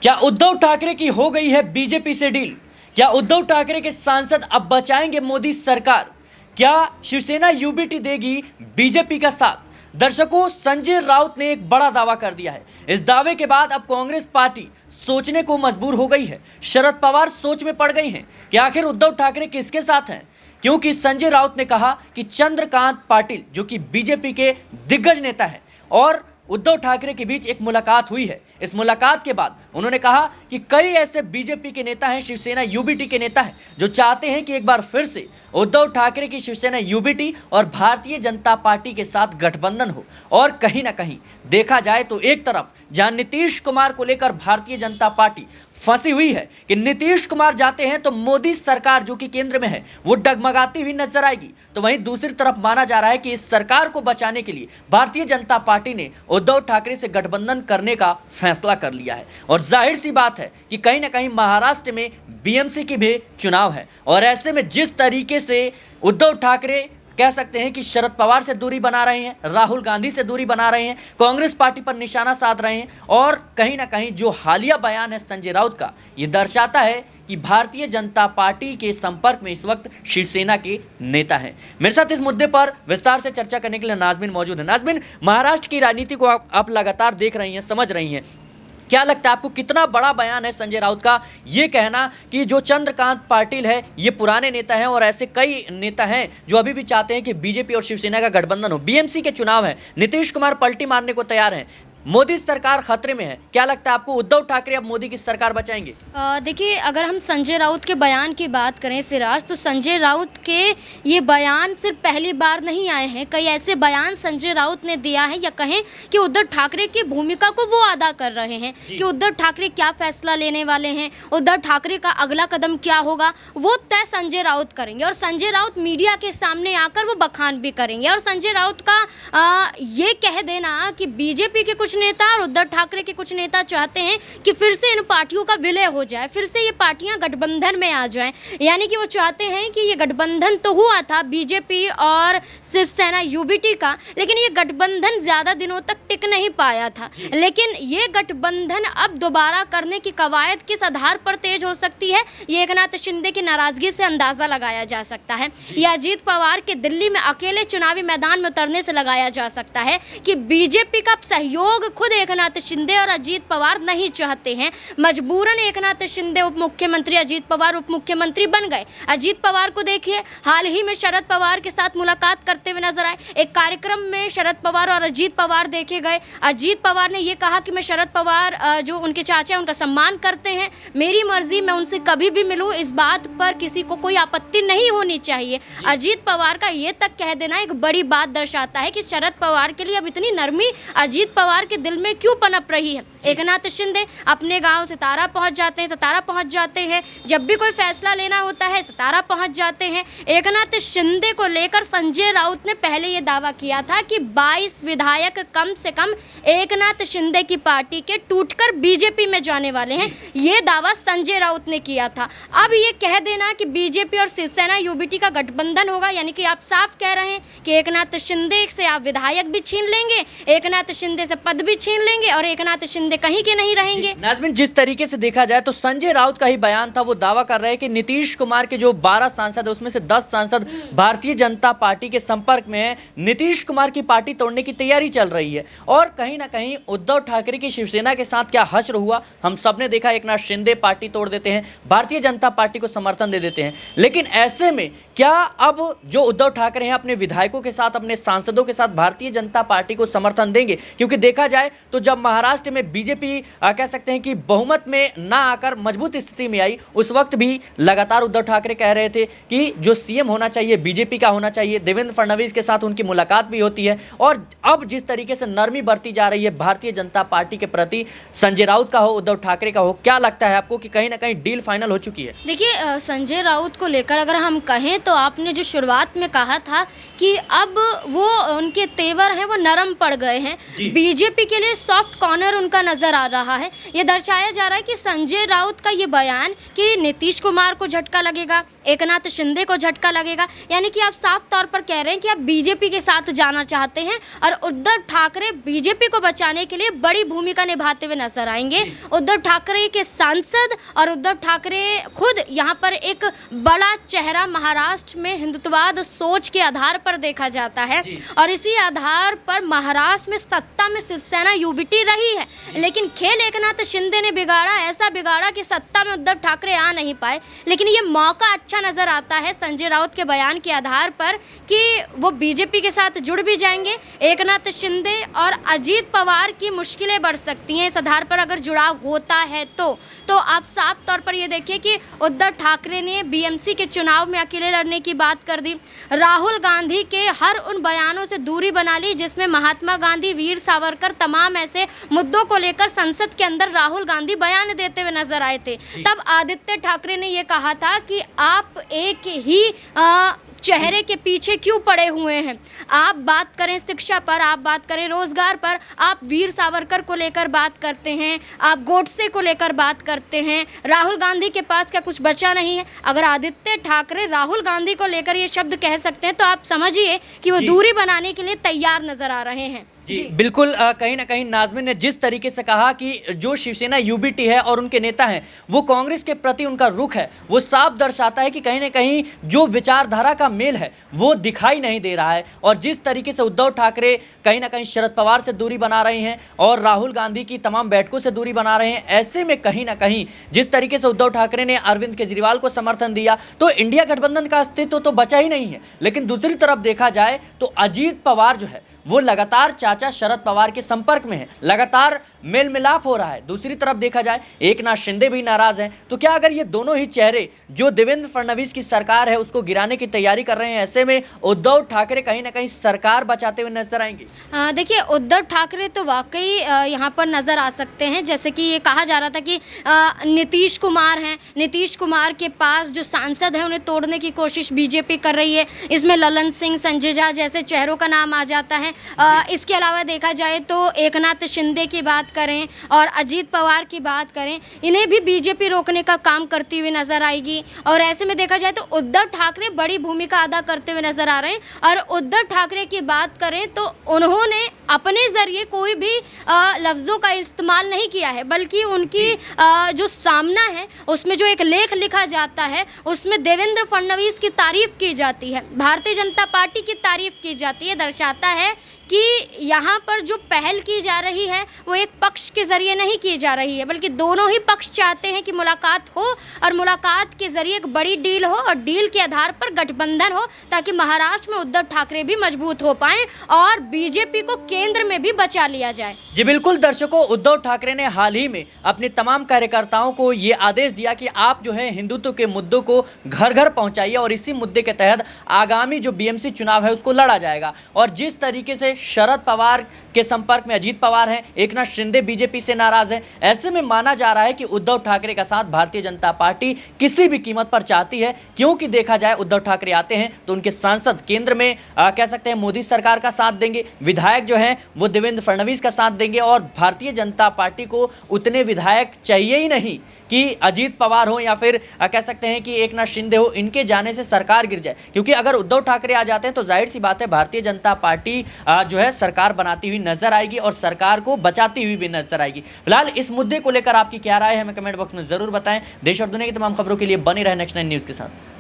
क्या उद्धव ठाकरे की हो गई है बीजेपी से डील? क्या उद्धव ठाकरे के सांसद अब बचाएंगे मोदी सरकार? क्या शिवसेना यूबीटी देगी बीजेपी का साथ? दर्शकों, संजय राउत ने एक बड़ा दावा कर दिया है। इस दावे के बाद अब कांग्रेस पार्टी सोचने को मजबूर हो गई है। शरद पवार सोच में पड़ गई हैं कि आखिर उद्धव ठाकरे किसके साथ हैं, क्योंकि संजय राउत ने कहा कि चंद्रकांत पाटिल जो कि बीजेपी के दिग्गज नेता है और उद्धव ठाकरे के बीच एक मुलाकात हुई है। इस मुलाकात के बाद उन्होंने कहा कि कई ऐसे बीजेपी के नेता हैं, शिवसेना यूबीटी के नेता हैं जो चाहते हैं कि एक बार फिर से उद्धव ठाकरे की शिवसेना यूबीटी और भारतीय जनता पार्टी के साथ गठबंधन हो। और कहीं ना कहीं देखा जाए तो एक तरफ जहां नीतीश कुमार को लेकर भारतीय जनता पार्टी फंसी हुई है कि नीतीश कुमार जाते हैं तो मोदी सरकार जो कि केंद्र में है वो डगमगाती हुई नजर आएगी, तो वहीं दूसरी तरफ माना जा रहा है कि इस सरकार को बचाने के लिए भारतीय जनता पार्टी ने उद्धव ठाकरे से गठबंधन करने का फैसला कर लिया है। और जाहिर सी बात है कि कहीं ना कहीं महाराष्ट्र में बीएमसी की भी चुनाव है और ऐसे में जिस तरीके से उद्धव ठाकरे कह सकते हैं कि शरद पवार से दूरी बना रहे हैं, राहुल गांधी से दूरी बना रहे हैं, कांग्रेस पार्टी पर निशाना साध रहे हैं और कहीं ना कहीं जो हालिया बयान है संजय राउत का, ये दर्शाता है कि भारतीय जनता पार्टी के संपर्क में इस वक्त शिवसेना के नेता हैं। मेरे साथ इस मुद्दे पर विस्तार से चर्चा करने के लिए नाजमीन मौजूद है। नाजमीन, महाराष्ट्र की राजनीति को आप लगातार देख रही हैं, समझ रही हैं, क्या लगता है आपको कितना बड़ा बयान है संजय राउत का ये कहना कि जो चंद्रकांत पाटिल है ये पुराने नेता हैं और ऐसे कई नेता हैं जो अभी भी चाहते हैं कि बीजेपी और शिवसेना का गठबंधन हो, बीएमसी के चुनाव है, नीतीश कुमार पलटी मारने को तैयार हैं, मोदी सरकार खतरे में है, क्या लगता है आपको उद्धव ठाकरे अब मोदी की सरकार बचाएंगे? देखिए, अगर हम संजय राउत के बयान की बात करें सिराज, तो संजय राउत के ये बयान सिर्फ पहली बार नहीं आए हैं। कई ऐसे बयान संजय राउत ने दिया है या कहें कि उद्धव ठाकरे की भूमिका को वो अदा कर रहे हैं कि उद्धव ठाकरे क्या फैसला लेने वाले हैं, उद्धव ठाकरे का अगला कदम क्या होगा, वो तय संजय राउत करेंगे। और संजय राउत मीडिया के सामने आकर वो बखान भी करेंगे। और संजय राउत का ये कह देना कि बीजेपी के कुछ नेता और उद्धव ठाकरे के कुछ नेता चाहते हैं कि फिर से इन पार्टियों का विलय हो जाए, फिर से ये पार्टियां गठबंधन में आ जाएं, यानी कि वो चाहते हैं कि ये गठबंधन तो हुआ था बीजेपी और शिवसेना यूबीटी का, लेकिन ये गठबंधन ज्यादा दिनों तक टिक नहीं पाया था। लेकिन ये गठबंधन अब दोबारा करने की कवायद किस आधार पर तेज हो सकती है, ये एकनाथ शिंदे की नाराजगी से अंदाजा लगाया जा सकता है, या अजीत पवार के दिल्ली में अकेले चुनावी मैदान में उतरने से लगाया जा सकता है कि बीजेपी का सहयोग खुद एकनाथ शिंदे और अजीत पवार नहीं चाहते हैं। मजबूरन एकनाथ शिंदे उप मुख्यमंत्री, अजीत पवार उप मुख्यमंत्री बन गए। अजीत पवार को देखिए, हाल ही में शरद पवार के साथ मुलाकात करते हुए नजर आए। एक कार्यक्रम में शरद पवार और अजीत पवार देखे गए। अजीत पवार ने ये कहा कि मैं शरद पवार जो उनके चाचा हैं उनका सम्मान करते हैं, मेरी मर्जी, मैं उनसे कभी भी मिलूं, इस बात पर किसी को कोई आपत्ति नहीं होनी चाहिए। अजीत पवार का ये तक कह देना एक बड़ी बात दर्शाता है कि शरद पवार के लिए अब इतनी नरमी अजीत पवार के दिल में क्यों पनप रही है। एकनाथ शिंदे अपने गांव सतारा पहुंच जाते हैं, जब भी कोई फैसला लेना होता है सतारा पहुंच जाते हैं। एकनाथ शिंदे को लेकर संजय राउत ने पहले ये दावा किया था कि 22 विधायक कम से कम एकनाथ शिंदे की पार्टी के टूटकर बीजेपी में जाने वाले हैं, ये दावा संजय राउत ने किया था। अब ये कह देना कि बीजेपी और शिवसेना यूबीटी का गठबंधन होगा, यानी कि आप साफ कह रहे हैं कि एकनाथ शिंदे से आप विधायक भी छीन लेंगे, एकनाथ शिंदे से पद भी छीन लेंगे और एकनाथ शिंदे कहीं के नहीं रहेंगे। नाज़मीन, जिस तरीके से देखा जाए तो संजय राउत का ही बयान था, वो दावा कर रहे हैं कि नीतीश कुमार के जो 12 सांसद है उसमें से 10 सांसद भारतीय जनता पार्टी के संपर्क में है, नीतीश कुमार की पार्टी तोड़ने की तैयारी चल रही है। और कहीं ना कहीं उद्धव ठाकरे की शिवसेना के साथ क्या हश्र हुआ, हम सब ने देखा। एकनाथ शिंदे पार्टी तोड़ देते हैं, भारतीय जनता पार्टी को समर्थन दे देते हैं, लेकिन ऐसे में क्या अब जो उद्धव ठाकरे हैं अपने विधायकों के साथ, अपने सांसदों के साथ भारतीय जनता पार्टी को समर्थन देंगे? क्योंकि देखा जाए तो जब महाराष्ट्र में बीजेपी कह सकते हैं कि बहुमत में ना आकर मजबूत स्थिति में आई, उस वक्त भी लगातार उद्धव ठाकरे कह रहे थे कि जो सीएम होना चाहिए बीजेपी का होना चाहिए। देवेंद्र फडणवीस के साथ उनकी मुलाकात भी होती है। और अब जिस तरीके से नरमी बरती जा रही है भारतीय जनता पार्टी के प्रति, संजय राउत का हो, उद्धव ठाकरे का हो, क्या लगता है आपको कि कहीं ना कहीं डील फाइनल हो चुकी है? देखिए, संजय राउत को लेकर अगर हम कहें तो आपने जो शुरुआत में कहा था कि अब वो उनके तेवर हैं वो नरम पड़ गए हैं, बीजेपी के लिए सॉफ्ट कॉर्नर उनका नजर आ रहा है। ये दर्शाया जा रहा है कि संजय राउत का ये बयान कि नीतीश कुमार को झटका लगेगा, एकनाथ शिंदे को झटका लगेगा। यानी कि आप साफ तौर पर कह रहे हैं कि आप बीजेपी के साथ जाना चाहते हैं और उद्धव ठाकरे बीजेपी को बचाने के लिए बड़ी भूमिका निभाते हुए नजर आएंगे। उद्धव ठाकरे के सांसद और उद्धव ठाकरे खुद यहाँ पर एक बड़ा चेहरा महाराष्ट्र में हिंदुत्ववाद सोच के आधार पर देखा जाता है और इसी आधार पर महाराष्ट्र में सत्ता में शिवसेना यूबीटी रही है। लेकिन खेल एकनाथ शिंदे ने बिगाड़ा, ऐसा बिगाड़ा कि सत्ता में उद्धव ठाकरे आ नहीं पाए। लेकिन ये मौका अच्छा नजर आता है संजय राउत के बयान के आधार पर कि वो बीजेपी के साथ जुड़ भी जाएंगे। एकनाथ शिंदे और अजीत पवार की मुश्किलें बढ़ सकती हैं इस आधार पर अगर जुड़ाव होता है तो आप साफ तौर पर ये देखिए कि उद्धव ठाकरे ने बीएमसी के चुनाव में अकेले लड़ने की बात कर दी। राहुल गांधी के हर उन बयानों से दूरी बना ली जिसमें महात्मा गांधी, वीर सावरकर, तमाम ऐसे मुद्दों को लेकर संसद के अंदर राहुल गांधी बयान देते हुए नजर आए थे। तब आदित्य ठाकरे ने ये कहा था कि आप एक ही चेहरे के पीछे क्यों पड़े हुए हैं। आप बात करें शिक्षा पर, आप बात करें रोजगार पर, आप वीर सावरकर को लेकर बात करते हैं, आप गोडसे को लेकर बात करते हैं। राहुल गांधी के पास क्या कुछ बचा नहीं है? अगर आदित्य ठाकरे राहुल गांधी को लेकर ये शब्द कह सकते हैं तो आप समझिए कि वो दूरी बनाने के लिए तैयार नजर आ रहे हैं। जी बिल्कुल, कहीं ना कहीं नाज़मीन ने जिस तरीके से कहा कि जो शिवसेना यूबीटी है और उनके नेता हैं वो कांग्रेस के प्रति उनका रुख है, वो साफ दर्शाता है कि कहीं ना कहीं जो विचारधारा का मेल है वो दिखाई नहीं दे रहा है। और जिस तरीके से उद्धव ठाकरे कहीं ना कहीं शरद पवार से दूरी बना रहे हैं और राहुल गांधी की तमाम बैठकों से दूरी बना रहे हैं, ऐसे में कहीं ना कहीं जिस तरीके से उद्धव ठाकरे ने अरविंद केजरीवाल को समर्थन दिया तो इंडिया गठबंधन का अस्तित्व तो बचा ही नहीं है। लेकिन दूसरी तरफ देखा जाए तो अजीत पवार जो है वो लगातार चाचा शरद पवार के संपर्क में है, लगातार मेल मिलाप हो रहा है। दूसरी तरफ देखा जाए एकनाथ शिंदे भी नाराज हैं। तो क्या अगर ये दोनों ही चेहरे जो देवेंद्र फडणवीस की सरकार है उसको गिराने की तैयारी कर रहे हैं, ऐसे में उद्धव ठाकरे कहीं ना कहीं सरकार बचाते हुए नजर आएंगे? देखिए, उद्धव ठाकरे तो वाकई यहाँ पर नजर आ सकते हैं। जैसे कि ये कहा जा रहा था कि नीतीश कुमार हैं, नीतीश कुमार के पास जो सांसद है उन्हें तोड़ने की कोशिश बीजेपी कर रही है। इसमें ललन सिंह, संजय झा जैसे चेहरों का नाम आ जाता है। इसके अलावा देखा जाए तो एकनाथ शिंदे की बात करें और अजीत पवार की बात करें, इन्हें भी बीजेपी रोकने का काम करती हुई नजर आएगी। और ऐसे में देखा जाए तो उद्धव ठाकरे बड़ी भूमिका अदा करते हुए नजर आ रहे हैं। और उद्धव ठाकरे की बात करें तो उन्होंने अपने जरिए कोई भी लफ्ज़ों का इस्तेमाल नहीं किया है, बल्कि उनकी जो सामना है उसमें जो एक लेख लिखा जाता है उसमें देवेंद्र फडणवीस की तारीफ की जाती है, भारतीय जनता पार्टी की तारीफ की जाती है। दर्शाता है कि यहाँ पर जो पहल की जा रही है वो एक पक्ष के ज़रिए नहीं की जा रही है, बल्कि दोनों ही पक्ष चाहते हैं कि मुलाकात हो और मुलाकात के ज़रिए एक बड़ी डील हो और डील के आधार पर गठबंधन हो, ताकि महाराष्ट्र में उद्धव ठाकरे भी मजबूत हो पाएं और बीजेपी को केंद्र में भी बचा लिया जाए। जी बिल्कुल दर्शकों, उद्धव ठाकरे ने हाल ही में अपने तमाम कार्यकर्ताओं को ये आदेश दिया कि आप जो है हिंदुत्व के मुद्दों को घर घर पहुँचाइए और इसी मुद्दे के तहत आगामी जो बीएमसी चुनाव है उसको लड़ा जाएगा। और जिस तरीके से शरद पवार के संपर्क में अजीत पवार हैं, एकनाथ शिंदे बीजेपी से नाराज हैं, ऐसे में माना जा रहा है कि उद्धव ठाकरे का साथ भारतीय जनता पार्टी किसी भी कीमत पर चाहती है। क्योंकि देखा जाए उद्धव ठाकरे आते हैं तो उनके सांसद केंद्र में कह सकते हैं मोदी सरकार का साथ देंगे, विधायक जो हैं वो देवेंद्र फडणवीस का साथ देंगे और भारतीय जनता पार्टी को उतने विधायक चाहिए ही नहीं कि अजीत पवार हो या फिर कह सकते हैं कि एकनाथ शिंदे हो, इनके जाने से सरकार गिर जाए। क्योंकि अगर उद्धव ठाकरे आ जाते हैं तो जाहिर सी बात है भारतीय जनता पार्टी जो है सरकार बनाती हुई नजर आएगी और सरकार को बचाती हुई भी नजर आएगी। फिलहाल इस मुद्दे को लेकर आपकी क्या राय है हमें कमेंट बॉक्स में जरूर बताएं। देश और दुनिया की तमाम खबरों के लिए बने रहे नेक्स्ट 9 न्यूज़ के साथ।